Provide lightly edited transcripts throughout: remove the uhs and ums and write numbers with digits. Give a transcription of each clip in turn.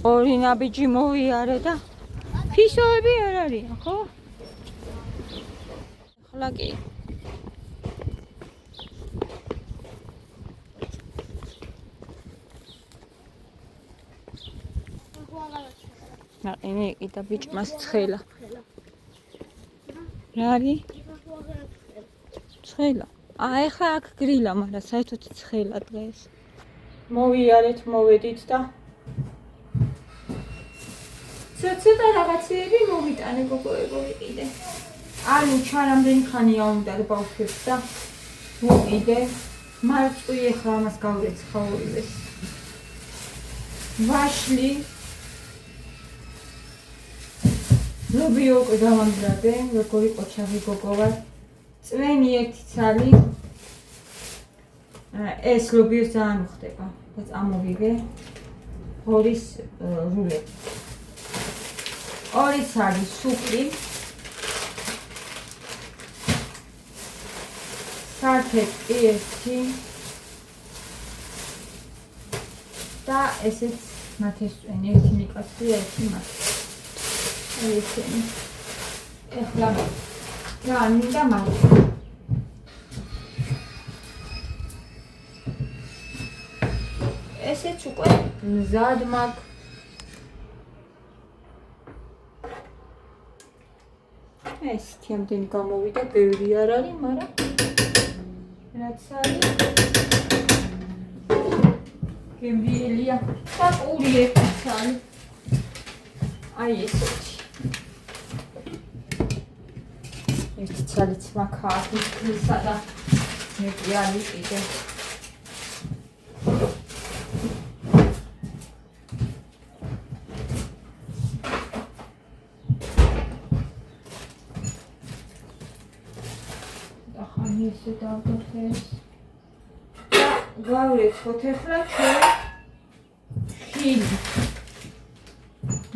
ორი ნაბიჯი მოვიარე და ფისოები არ არიან, ხო? ახლა კი. ნაყინი იყიდა ბიჭმას ცხელა. რა არის? ცხელა. ეხლა აქ გრილა, მაგრამ საერთოდ ცხელა დღეს. მოვიარეთ, მოვედით და ცოტა რაღაცეები მოვიტანე გოგოებო იყიდე. ანუ ჩარამდენი ხანია უნდა ბავშვებს და მოვიდე. მარწყვი ეხლა ამას გავრეცხა ორივეს. ვაშლი ლობიო გავამდრადე, როგორი ყოჩაღი გოგო ვარ. წვენი ერთი ცალი. ეს ლობიოს ძალიან უხდება და წამოვიღე ხორის რულეტი. ორი ცალი სუპი. სარფეტი ერთი და ესეც მათეს წვენი, ერთი მიკაცრი, ერთი მათ. ესენი. ეხლა რა მინდა მათ. ესეც უკვე მზად მაქვს. ეს თემდენი გამოვიდა, ბევრი არ არის, მაგრამ რაც არის გემრიელია და პური ერთი ცალი. აი ესეთი. ერთი ცალიც მაქვს აქ ქრისა და მეტი არის კიდე. ესე დავდოხეს და გავვრეცხოთ ახლა ჩვენ ხილი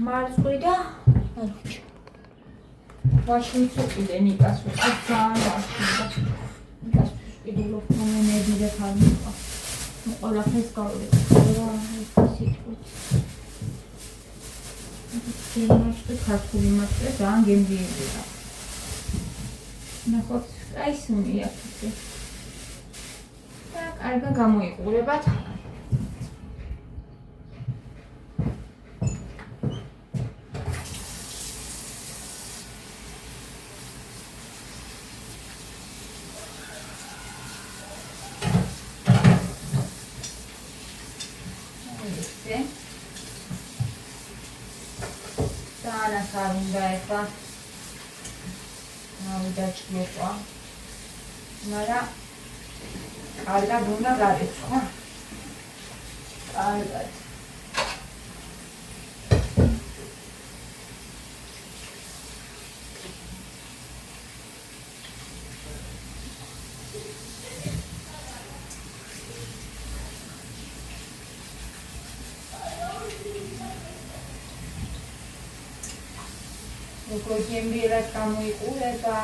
მარწყვი და ალუჩა. ვაშლიც უკიდე ნიკას უკვე ძალიან ვაშლი და ნიკას ფისკიდულობ მომენები და თავმიყვა. ყველაფერს გავვრეცხო რა სიტყვით. მარწყვი ქართული მარწყვი ძალიან გემრიელია. ნახოთ აი სუნია ფიქრე. და კარგა გამოიყურებათ. ესე. ძალიან არ უნდა ეხლა. დავიჯაჭლოყვა. მაგრამ კარგად უნდა გარეცხო. კარგად. როგორ გემრიელად გამოიყურება.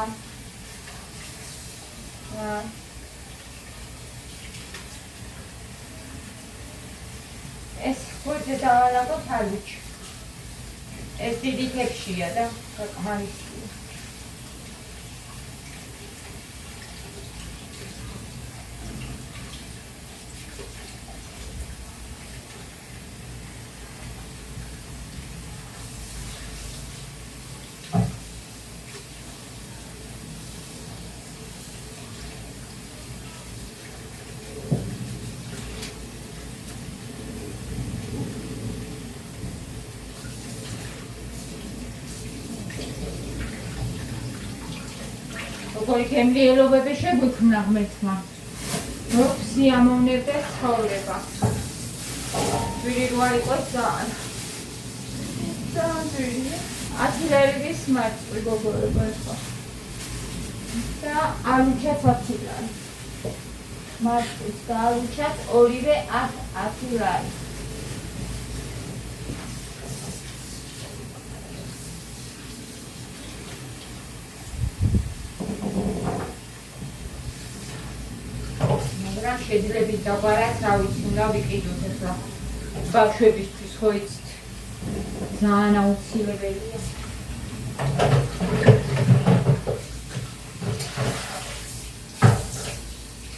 ეს ხოჭე დავალაგოთ ალუჩი. ეს დიდი თექშია და საკმარისია. როგორი გემრიელობები შეგვიქმნა ღმერთმა. რომ სიამოვნებდეს ცხოვრება. ვირი რო არ იყოს ძალიან. ძალიან ვირი. 10 ლერის მარწყვი გოგოება ხო. და ალუჩაც 10 ლარი. მარწყვის და ალუჩაც ორივე 10 ლარი. შეიძლება დაგვარად რა ვიცი უნდა ვიყიდოთ ახლა ბავშვებისთვის ხო იცით ძალიან აუცილებელია.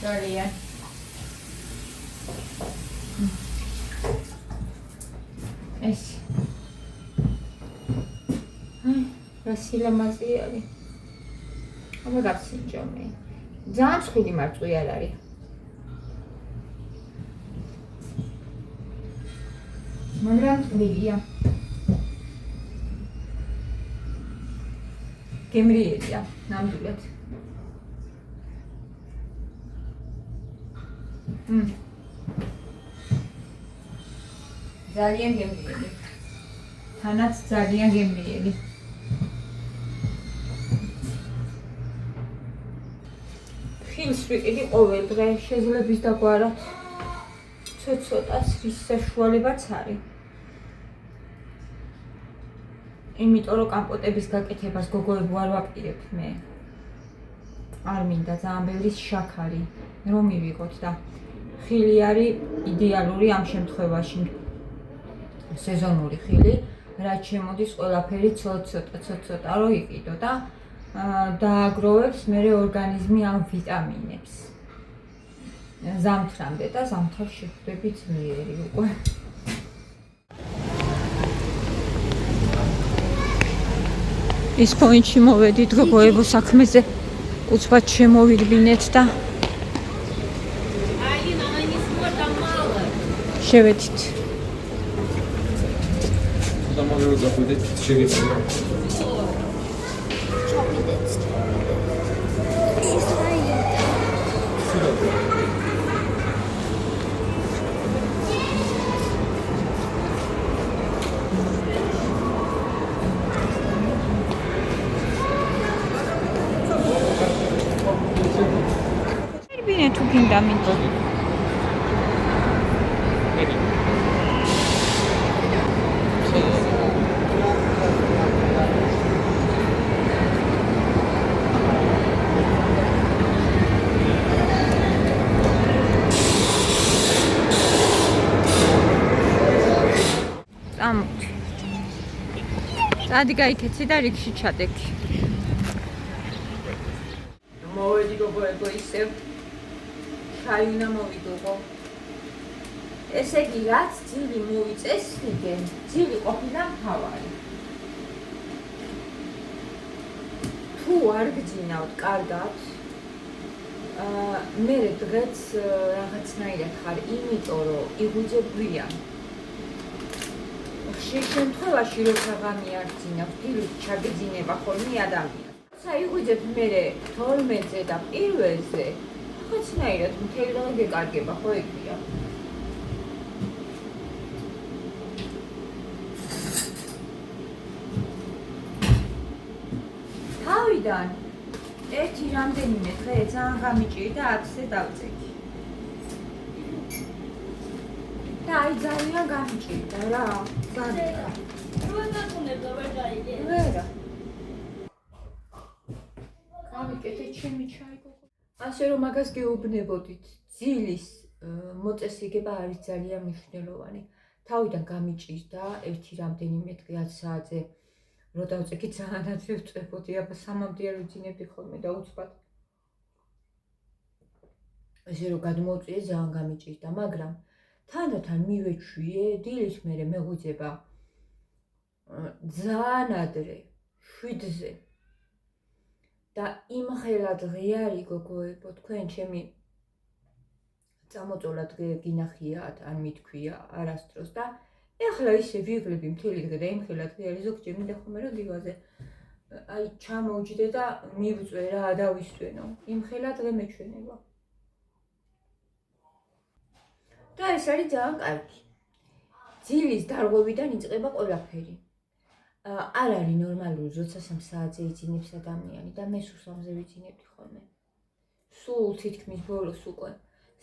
ძალიან. ეს. რა სილამაზე არის? აბა გასინჯომე. ძალიან ცხვირი მარწყვი არ არის. მაგრამ წვრილია. გემრიელია, ნამდვილად. ძალიან გემრიელი. თანაც ძალიან გემრიელი. ხილს ვიყიდი ყოველ დღე, შეძლებს დაგვარად. ცოტა სრის საშუალებაც არის. იმიტომ რომ კამპოტების გაკეთებას გოგოებო არ ვაპირებ მე. არ მინდა ძალიან ბევრი შაქარი რომ მივიღოთ და ხილი არის იდეალური ამ შემთხვევაში. სეზონური ხილი, რაც შემოდის ყველაფერი ცოტა რომ იყიდო და დააგროვებს მერე ორგანიზმი ამ ვიტამინებს. ზამთრამდე და ზამთარ შეხვდები ძლიერი უკვე. ის პოინტში მოვედით გოგოებო საქმეზე უცბად შემოვიდგინეთ და შევედით. Замовили заходить через ბინე თუ გინდა მინდა. წამოდი. წადი გაიქეცი და რიქში ჩადექი. მოვედი გოგოებო ისევ შაი უნდა მოვიდოღო. ესე იგი რაც ძილი მოვიწეს იქენ, ძილი ყოფილა მთავარი. თუ არ გძინავთ კარგად, მე დღეც რაღაცნაირად ხარ, იმიტომ რომ იგუძებია. ხშირ შემთხვევაში როცა ღამე არ გძინავთ, დილით ჩაგეძინება ხოლმე ადამიანი. საიღვიძებ მე 12-ზე და 1-ზე ხაცნაირად მთელი დღე გეკარგება ხო ეგია. თავიდან ერთი რამდენიმე დღე ძალიან გამიჭირდა 10-ზე დავწექი. და აი ძალიან გამიჭირდა რა. ძალიან. ვერა. გამიკეთე ჩემი ჩაი გოგო. ასე რომ მაგას გეუბნებოდით, ძილის მოწესრიგება არის ძალიან მნიშვნელოვანი. თავიდან გამიჭირდა ერთი რამდენიმე დღე 10 საათზე რო დავწექი ძალიან ადრე ვწებოდი, აბა 3-მდე არ ვიძინებდი ხოლმე და უცბად. ასე რომ გადმოვწიე ძალიან გამიჭირდა, მაგრამ თანდათან მივეჩვიე, დილის მერე მეღვიძება ძალიან ადრე 7-ზე. და იმხელა დღე არის გოგოებო, თქვენ ჩემი წამოწოლა დღე გინახიათ, ან მითქვია არასდროს და ეხლა ისე ვიღლები მთელი დღე და იმხელა დღე არის ზოგჯერ მინდა ხოლმე რომ დივაზე აი ჩამოვჯდე და მივწვე რა დავისვენო. იმხელა დღე მეჩვენება. და ეს არის ძალიან კარგი. ძილის დარღვევიდან იწყება ყველაფერი. არ არის ნორმალური, როცა 3 საათზე იძინებს ადამიანი და მე სულ 3-ზე ვიძინებდი ხოლმე. სულ თითქმის ბოლოს უკვე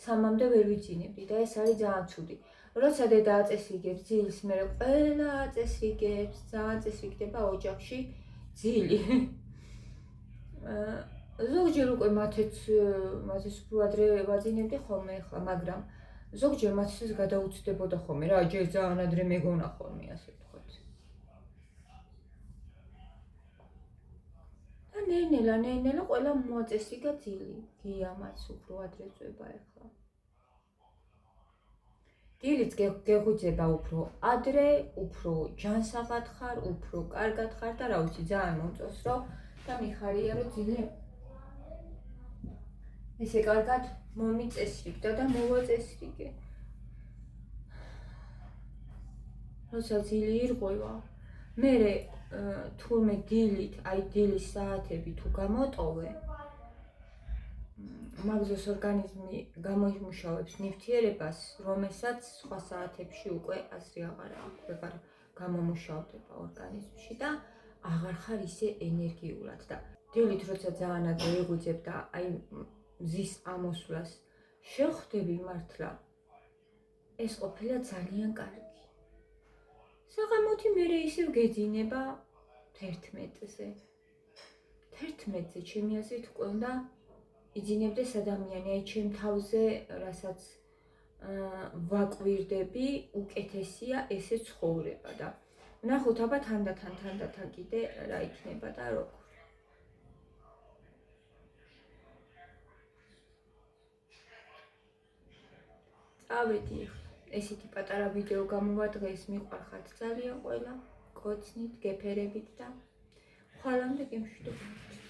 3-მდე ვერ ვიძინებდი და ეს არის ძალიან ცუდი. როცა დედა აწესრიგებს ძილს, მე ყველა აწესრიგებს, ძალიან წესრიგდება ოჯახში ძილი. ზოგჯერ უკვე მათეც უფრო ადრე ვაძინებდი ხოლმე ახლა, მაგრამ ზოგჯერ მათთვის გადაუცდებოდა ხოლმე რა, ჯერ ძალიან ადრე მეგონა ხოლმე ასე ვთქვათ. ნენელა ყველა მოაწესრიგა ძილი. გიამაც უფრო ადრე წვება ახლა. დილიც გეღვიძება უფრო ადრე, უფრო ჯანსაღად ხარ, უფრო კარგად ხარ და რა ვიცი, ძალიან მომწონს, რომ და მიხარია, რომ ძილი ესე კარგად მომიწესრიგდა და მოვაწესრიგე. როცა ძილი ირღვევა, მერე თურმე დილით, აი დილის საათები თუ გამოტოვე, მაგზოს ორგანიზმი გამოიმუშავებს ნივთიერებას, რომელსაც სხვა საათებში უკვე აზრი აღარ გამომუშავდება ორგანიზმში და აღარ ხარ ისე ენერგიულად და დილით როცა ძალიან ადრე იღვიძებ და აი მზის ამოსვლას შეხვდები მართლა, ეს ყოფილა ძალიან კარგი. საღამოთი მერე ისევ გეძინება 11-ზე. 11-ზე ჩემი აზრით უკვე უნდა იძინებდეს ადამიანი, აი ჩემ თავზე, რასაც ვაკვირდები, უკეთესია ესე ცხოვრება და ვნახოთ აბა თანდათან კიდე რა იქნება და როგორ. წავედი ესეთი პატარა ვიდეო გამოვა დღეს, მიყვარხართ ძალიან ყველა, კოცნით, გეფერებით და ხვალამდე გემშვიდობებით.